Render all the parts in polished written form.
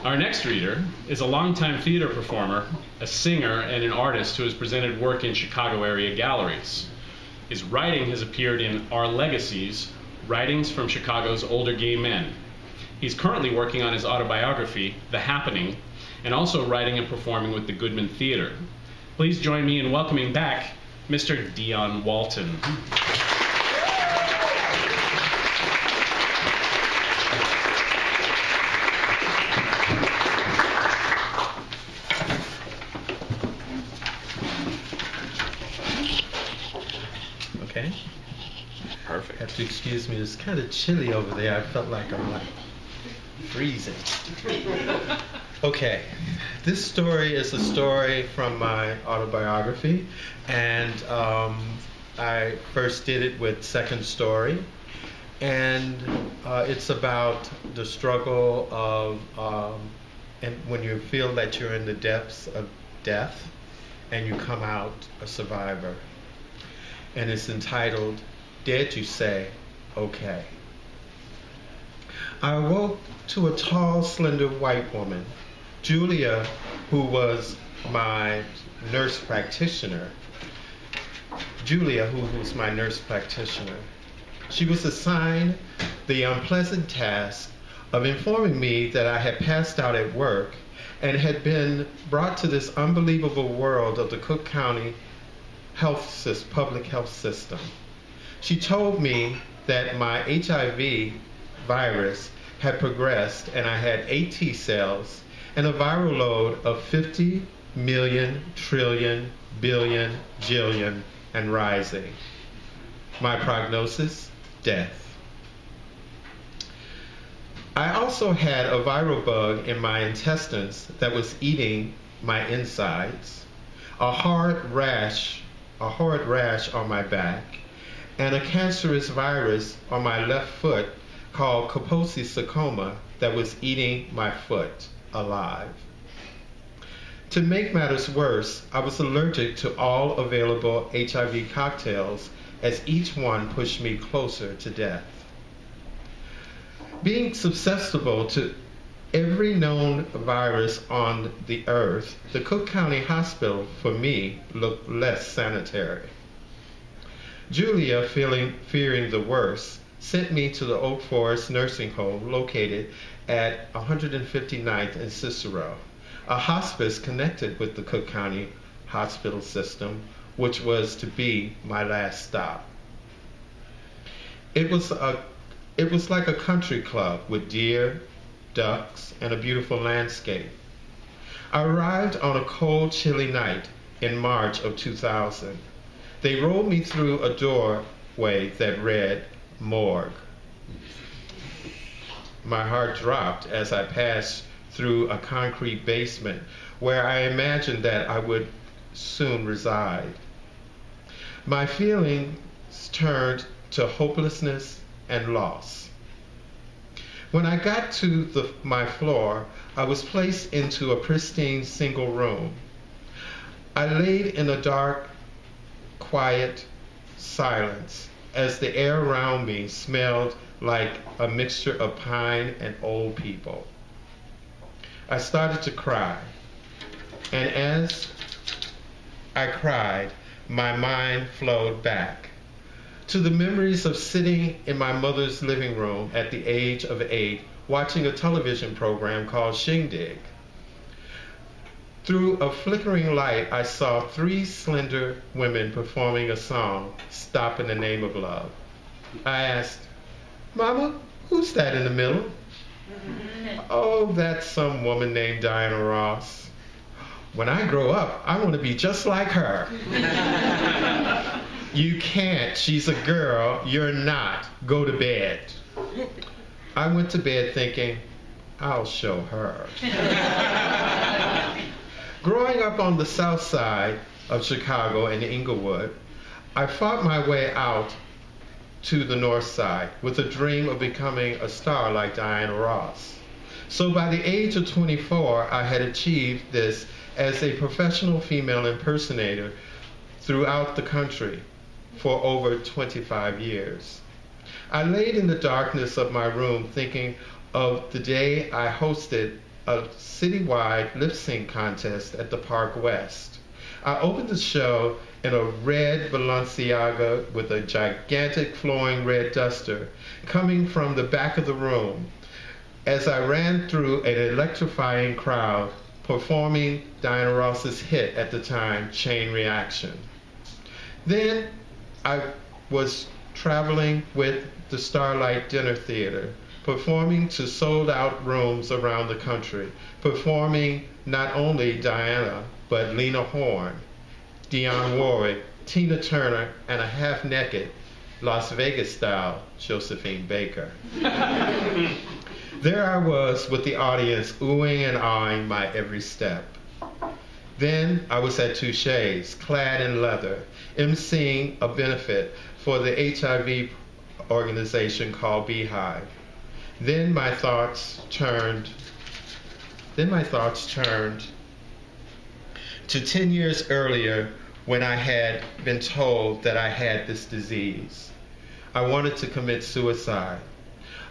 Our next reader is a longtime theater performer, a singer, and an artist who has presented work in Chicago area galleries. His writing has appeared in Our Legacies, Writings from Chicago's Older Gay Men. He's currently working on his autobiography, The Happening, and also writing and performing with the Goodman Theater. Please join me in welcoming back Mr. Dion Walton. Okay. Perfect. Have to excuse me. It's kind of chilly over there. I felt like I'm freezing. Okay. This story is a story from my autobiography, and I first did it with Second Story, and it's about the struggle of and when you feel that you're in the depths of death, and you come out a survivor. And it's entitled, Dead You Say, Okay. I awoke to a tall, slender white woman, Julia, who was my nurse practitioner. She was assigned the unpleasant task of informing me that I had passed out at work and had been brought to this unbelievable world of the Cook County public health system. She told me that my HIV virus had progressed and I had 8 T cells and a viral load of 50 million, trillion, billion, jillion, and rising. My prognosis, death. I also had a viral bug in my intestines that was eating my insides, a horrid rash on my back, and a cancerous virus on my left foot called Kaposi sarcoma that was eating my foot alive. To make matters worse, I was allergic to all available HIV cocktails as each one pushed me closer to death. Being susceptible to every known virus on the earth, the Cook County Hospital, for me, looked less sanitary. Julia, fearing the worst, sent me to the Oak Forest Nursing Home located at 159th and Cicero, a hospice connected with the Cook County Hospital system, which was to be my last stop. It was like a country club with deer, ducks, and a beautiful landscape. I arrived on a cold, chilly night in March of 2000. They rolled me through a doorway that read, Morgue. My heart dropped as I passed through a concrete basement where I imagined that I would soon reside. My feelings turned to hopelessness and loss. When I got to my floor, I was placed into a pristine single room. I laid in a dark, quiet silence as the air around me smelled like a mixture of pine and old people. I started to cry, and as I cried, my mind flowed back to the memories of sitting in my mother's living room at the age of 8, watching a television program called Shindig. Through a flickering light, I saw 3 slender women performing a song, Stop in the Name of Love. I asked, Mama, who's that in the middle? Oh, that's some woman named Diana Ross. When I grow up, I want to be just like her. You can't. She's a girl. You're not. Go to bed. I went to bed thinking, I'll show her. Growing up on the south side of Chicago in Inglewood, I fought my way out to the north side with a dream of becoming a star like Diana Ross. So by the age of 24, I had achieved this as a professional female impersonator throughout the country for over 25 years. I laid in the darkness of my room thinking of the day I hosted a citywide lip sync contest at the Park West. I opened the show in a red Balenciaga with a gigantic flowing red duster coming from the back of the room as I ran through an electrifying crowd performing Diana Ross's hit at the time, Chain Reaction. Then I was traveling with the Starlight Dinner Theater, performing to sold-out rooms around the country, performing not only Diana, but Lena Horne, Dionne Warwick, Tina Turner, and a half-naked, Las Vegas-style Josephine Baker. There I was with the audience oohing and ahhing my every step. Then I was at Touche's, clad in leather, emceeing a benefit for the HIV organization called Beehive. Then my thoughts turned to 10 years earlier when I had been told that I had this disease. I wanted to commit suicide.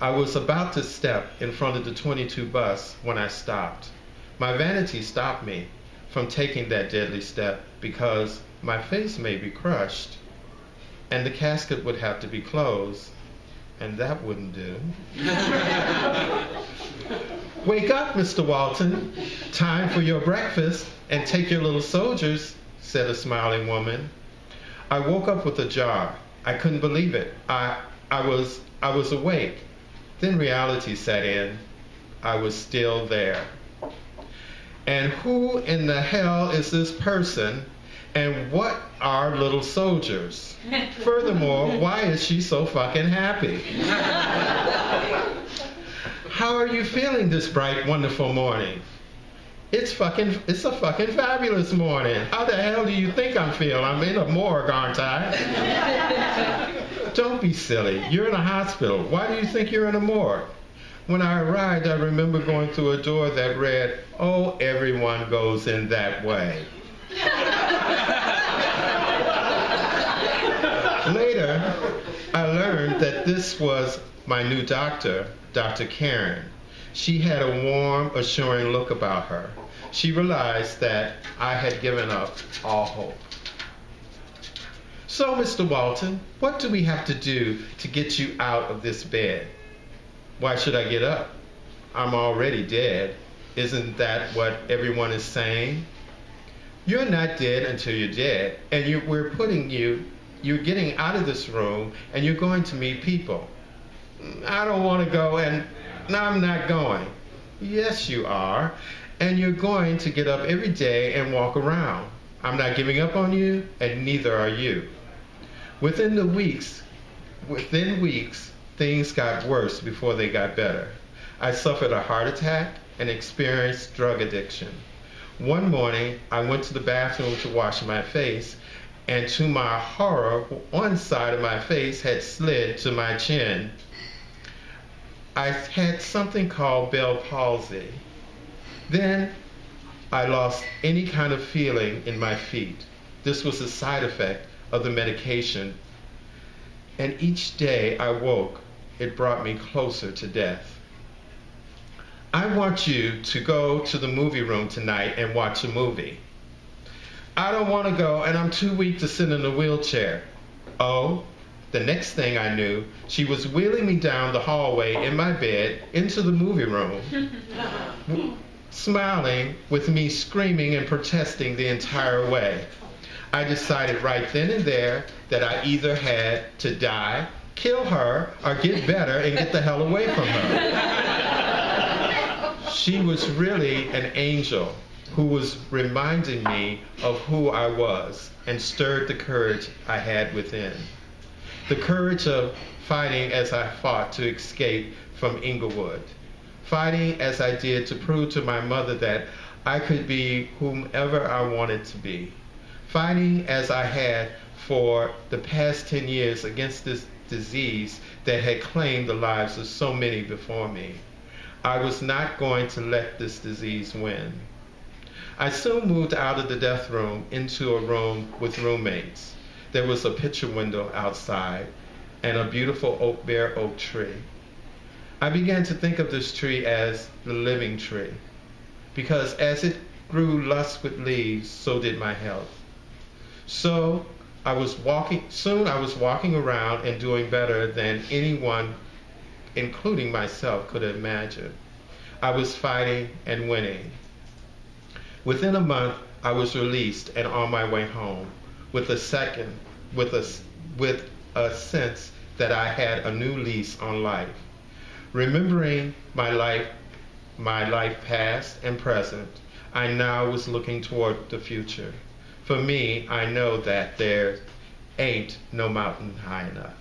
I was about to step in front of the 22 bus when I stopped. My vanity stopped me from taking that deadly step because my face may be crushed and the casket would have to be closed, and that wouldn't do. Wake up, Mr. Walton. Time for your breakfast, and take your little soldiers, said a smiling woman. I woke up with a jar. I couldn't believe it. I was awake. Then reality set in. I was still there. And who in the hell is this person? And what are little soldiers? Furthermore, why is she so fucking happy? How are you feeling this bright, wonderful morning? It's a fucking fabulous morning. How the hell do you think I'm feeling? I'm in a morgue, aren't I? Don't be silly. You're in a hospital. Why do you think you're in a morgue? When I arrived, I remember going through a door that read, "Oh, everyone goes in that way." Later, I learned that this was my new doctor, Dr. Karen. She had a warm, assuring look about her. She realized that I had given up all hope. So, Mr. Walton, what do we have to do to get you out of this bed? Why should I get up? I'm already dead. Isn't that what everyone is saying? You're not dead until you're dead, and you're getting out of this room, and you're going to meet people. I don't want to go, and no, I'm not going. Yes, you are, and you're going to get up every day and walk around. I'm not giving up on you, and neither are you. Within weeks, things got worse before they got better. I suffered a heart attack and experienced drug addiction. One morning, I went to the bathroom to wash my face, and to my horror, one side of my face had slid to my chin. I had something called Bell palsy. Then I lost any kind of feeling in my feet. This was a side effect of the medication. And each day I woke, it brought me closer to death. I want you to go to the movie room tonight and watch a movie. I don't want to go, and I'm too weak to sit in a wheelchair. Oh, the next thing I knew, she was wheeling me down the hallway in my bed into the movie room, smiling with me screaming and protesting the entire way. I decided right then and there that I either had to die, kill her, or get better and get the hell away from her. She was really an angel who was reminding me of who I was and stirred the courage I had within. The courage of fighting as I fought to escape from Inglewood. Fighting as I did to prove to my mother that I could be whomever I wanted to be. Fighting as I had for the past 10 years against this disease that had claimed the lives of so many before me. I was not going to let this disease win. I soon moved out of the death room into a room with roommates. There was a picture window outside and a beautiful bare oak tree. I began to think of this tree as the living tree. because as it grew lush with leaves, so did my health. Soon I was walking around and doing better than anyone, including myself, could imagine. I was fighting and winning. Within a month, I was released and on my way home with a sense that I had a new lease on life. Remembering my life past and present, I now was looking toward the future. For me, I know that there ain't no mountain high enough.